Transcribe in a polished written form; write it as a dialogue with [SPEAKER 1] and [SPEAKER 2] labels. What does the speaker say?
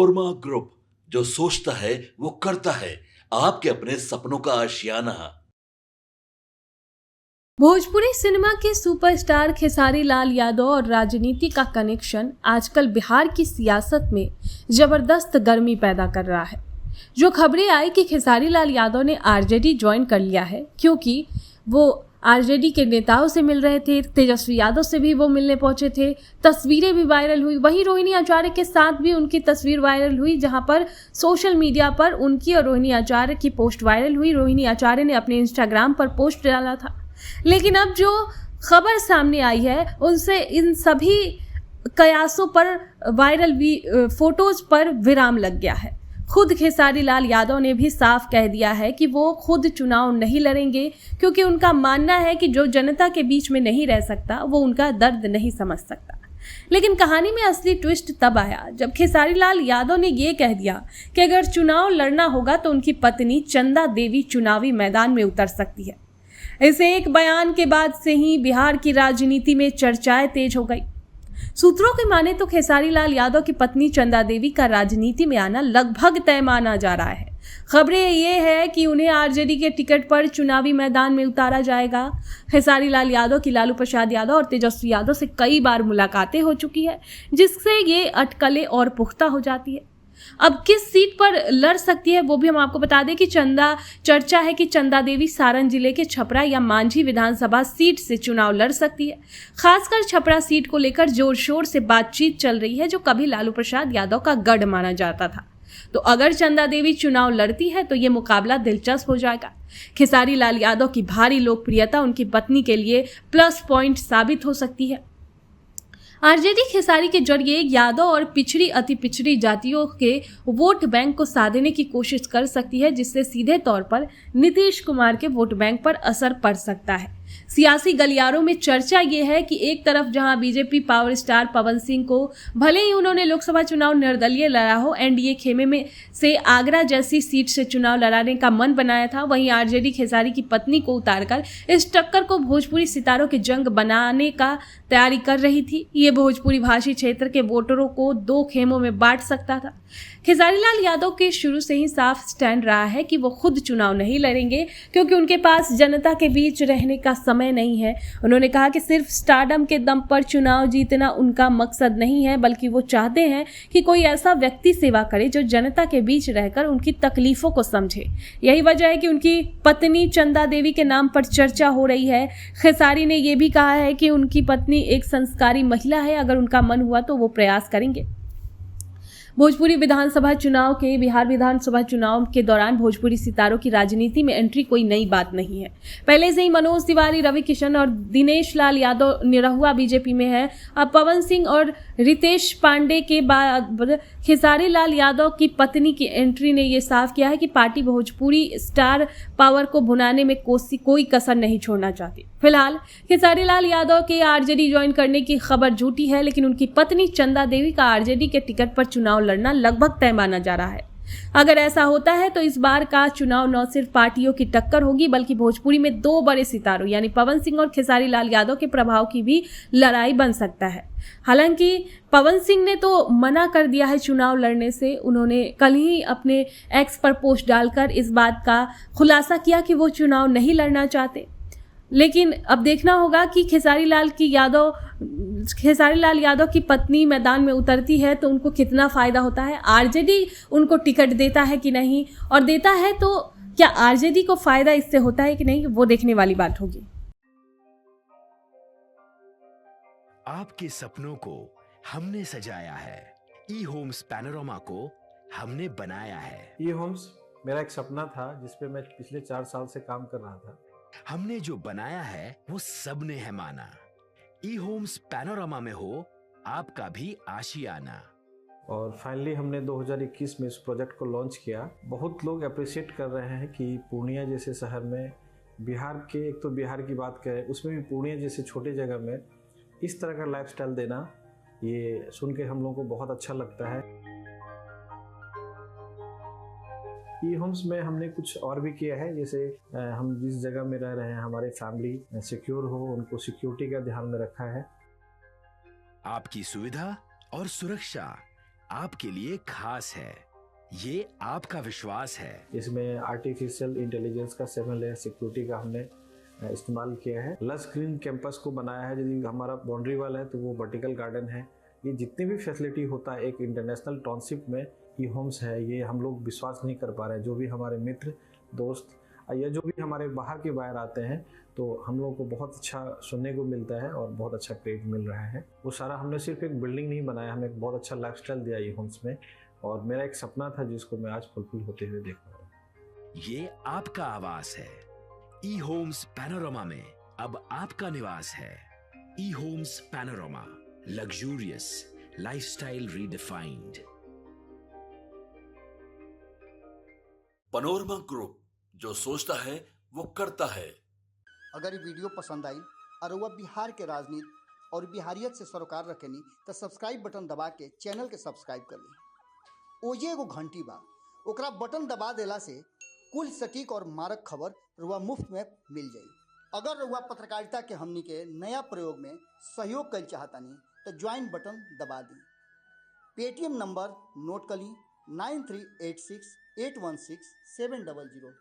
[SPEAKER 1] नोरमा group, जो सोचता है वो करता है। आपके अपने सपनों का आशियाना।
[SPEAKER 2] भोजपुरी सिनेमा के सुपरस्टार खेसारी लाल यादव और राजनीति का कनेक्शन आजकल बिहार की सियासत में जबरदस्त गर्मी पैदा कर रहा है। जो खबरें आई कि खेसारी लाल यादव ने आरजेडी ज्वाइन कर लिया है क्योंकि वो आरजेडी के नेताओं से मिल रहे थे, तेजस्वी यादव से भी वो मिलने पहुंचे थे, तस्वीरें भी वायरल हुई। वहीं रोहिणी आचार्य के साथ भी उनकी तस्वीर वायरल हुई, जहां पर सोशल मीडिया पर उनकी और रोहिणी आचार्य की पोस्ट वायरल हुई। रोहिणी आचार्य ने अपने इंस्टाग्राम पर पोस्ट डाला था। लेकिन अब जो खबर सामने आई है उनसे इन सभी कयासों पर वायरल फोटोज पर विराम लग गया है। खुद खेसारी लाल यादव ने भी साफ कह दिया है कि वो खुद चुनाव नहीं लड़ेंगे क्योंकि उनका मानना है कि जो जनता के बीच में नहीं रह सकता वो उनका दर्द नहीं समझ सकता। लेकिन कहानी में असली ट्विस्ट तब आया जब खेसारी लाल यादव ने ये कह दिया कि अगर चुनाव लड़ना होगा तो उनकी पत्नी चंदा देवी चुनावी मैदान में उतर सकती है। इसे एक बयान के बाद से ही बिहार की राजनीति में चर्चाएं तेज हो गई। सूत्रों की माने तो खेसारी लाल यादव की पत्नी चंदा देवी का राजनीति में आना लगभग तय माना जा रहा है। खबरें ये है कि उन्हें आरजेडी के टिकट पर चुनावी मैदान में उतारा जाएगा। खेसारी लाल यादव की लालू प्रसाद यादव और तेजस्वी यादव से कई बार मुलाकातें हो चुकी है, जिससे ये अटकलें और पुख्ता हो जाती है। अब किस सीट पर लड़ सकती है वो भी हम आपको बता दें कि चर्चा है कि चंदा देवी सारण जिले के छपरा या मांझी विधानसभा सीट से चुनाव लड़ सकती है। खासकर छपरा सीट को लेकर जोर शोर से बातचीत चल रही है, जो कभी लालू प्रसाद यादव का गढ़ माना जाता था। तो अगर चंदा देवी चुनाव लड़ती है तो ये मुकाबला दिलचस्प हो जाएगा। खेसारी लाल यादव की भारी लोकप्रियता उनकी पत्नी के लिए प्लस पॉइंट साबित हो सकती है। आरजेडी खेसारी के जरिए यादव और पिछड़ी अति पिछड़ी जातियों के वोट बैंक को साधने की कोशिश कर सकती है, जिससे सीधे तौर पर नीतीश कुमार के वोट बैंक पर असर पड़ सकता है। सियासी गलियारों में चर्चा ये है कि एक तरफ जहां BJP power star Pawan Singh को भले ही उन्होंने लोकसभा चुनाव निर्दलीय लड़ा हो, एनडीए खेमे में से आगरा जैसी सीट से चुनाव लड़ाने का मन बनाया था, वहीं आरजेडी खेसारी की पत्नी को उतारकर इस टक्कर को भोजपुरी सितारों की जंग बनाने का तैयारी कर रही थी। ये भोजपुरी भाषी क्षेत्र के वोटरों को दो खेमों में बांट सकता था। खेसारी लाल यादव के शुरू से ही साफ स्टैंड रहा है कि वो खुद चुनाव नहीं लड़ेंगे क्योंकि उनके पास जनता के बीच रहने का समय नहीं है। उन्होंने कहा कि सिर्फ स्टारडम के दम पर चुनाव जीतना उनका मकसद नहीं है, बल्कि वो चाहते हैं कि कोई ऐसा व्यक्ति सेवा करे जो जनता के बीच रहकर उनकी तकलीफों को समझे। यही वजह है कि उनकी पत्नी चंदा देवी के नाम पर चर्चा हो रही है। खेसारी ने यह भी कहा है कि उनकी पत्नी एक संस्कारी महिला है, अगर उनका मन हुआ तो वो प्रयास करेंगे। भोजपुरी विधानसभा चुनाव के बिहार विधानसभा चुनाव के दौरान भोजपुरी सितारों की राजनीति में एंट्री कोई नई बात नहीं है। पहले से ही मनोज तिवारी, रवि किशन और दिनेश लाल यादव निरहुआ बीजेपी में है। अब पवन सिंह और रितेश पांडे के बाद खेसारी लाल यादव की पत्नी की एंट्री ने यह साफ किया है कि पार्टी भोजपुरी स्टार पावर को भुनाने में कोई कसर नहीं छोड़ना चाहती। फिलहाल खेसारी लाल यादव के आरजेडी ज्वाइन करने की खबर झूठी है, लेकिन उनकी पत्नी चंदा देवी का आरजेडी के टिकट पर चुनाव लड़ना लगभग तय माना जा रहा है। अगर ऐसा होता है तो इस बार का चुनाव न सिर्फ पार्टियों की टक्कर होगी, बल्कि भोजपुरी में दो बड़े सितारों यानी पवन सिंह और खेसारी लाल यादव के प्रभाव की भी लड़ाई बन सकता है। हालांकि पवन सिंह ने तो मना कर दिया है चुनाव लड़ने से। उन्होंने कल ही अपने एक्स पर पोस्ट डालकर इस बात का खुलासा किया कि वो चुनाव नहीं लड़ना चाहते। लेकिन अब देखना होगा कि खेसारी लाल यादव की पत्नी मैदान में उतरती है तो उनको कितना फायदा होता है, आरजेडी उनको टिकट देता है कि नहीं, और देता है तो क्या आरजेडी को फायदा इससे होता है कि नहीं, वो देखने वाली बात होगी।
[SPEAKER 3] आपके सपनों को हमने सजाया है, ई होम्स पैनोरामा को हमने बनाया है।
[SPEAKER 4] ई होम्स मेरा एक सपना था जिसपे मैं पिछले 4 साल से काम कर रहा था।
[SPEAKER 3] हमने जो बनाया है वो सबने है माना। ई होम्स पैनोरामा में हो आपका भी आशियाना।
[SPEAKER 4] और फाइनली हमने 2021 में इस प्रोजेक्ट को लॉन्च किया। बहुत लोग अप्रिशिएट कर रहे हैं कि पूर्णिया जैसे शहर में, बिहार के, एक तो बिहार की बात करें उसमें भी पूर्णिया जैसे छोटे जगह में इस तरह का लाइफस्टाइल देना, ये सुन के हम लोगों को बहुत अच्छा लगता है। ई होम्स में हमने कुछ और भी किया है, जैसे हम जिस जगह में रह रहे हैं हमारे फैमिली सिक्योर हो, उनको सिक्योरिटी का ध्यान में रखा है।
[SPEAKER 3] आपकी सुविधा और सुरक्षा आपके लिए खास है, ये आपका विश्वास है।
[SPEAKER 4] इसमें आर्टिफिशियल इंटेलिजेंस का 7 लेयर सिक्योरिटी का हमने इस्तेमाल किया है। लस ग्रीन कैंपस को बनाया है। यदि हमारा बाउंड्री वाल है तो वो वर्टिकल गार्डन है। ये जितनी भी फैसिलिटी होता है एक इंटरनेशनल टाउनशिप में ई होम्स है, ये हम लोग विश्वास नहीं कर पा रहे हैं। जो भी हमारे मित्र दोस्त या जो भी हमारे बाहर के बाहर आते हैं तो हम लोगों को बहुत अच्छा सुनने को मिलता है और बहुत अच्छा क्रेडिट मिल रहा है। वो सारा हमने सिर्फ एक बिल्डिंग नहीं बनाया, हमें एक बहुत अच्छा लाइफस्टाइल दिया ई होम्स में, और मेरा एक सपना था जिसको मैं आज फुलफिल होते हुए देख रहा हूँ।
[SPEAKER 3] ये आपका आवास है। ई होम्स पैनोरमा में अब आपका निवास है। E homes Panorama, luxurious lifestyle redefined.
[SPEAKER 1] Panorama group, जो सोचता है वो करता है।
[SPEAKER 5] अगर ये वीडियो पसंद आई और वह बिहार के राजनीति और बिहारियत से सरोकार रखेनी तो सब्सक्राइब बटन दबा के चैनल के सब्सक्राइब कर ली। ओजे एगो घंटी बा, ओकरा बटन दबा देला से कुल सटीक और मारक खबर रुआ मुफ्त में मिल जाई। अगर रुआ पत्रकारिता के हमनी के नया प्रयोग में सहयोग कर चाहतानी तो ज्वाइन बटन दबा दी। पेटीएम नंबर नोट कर ली 9386816700।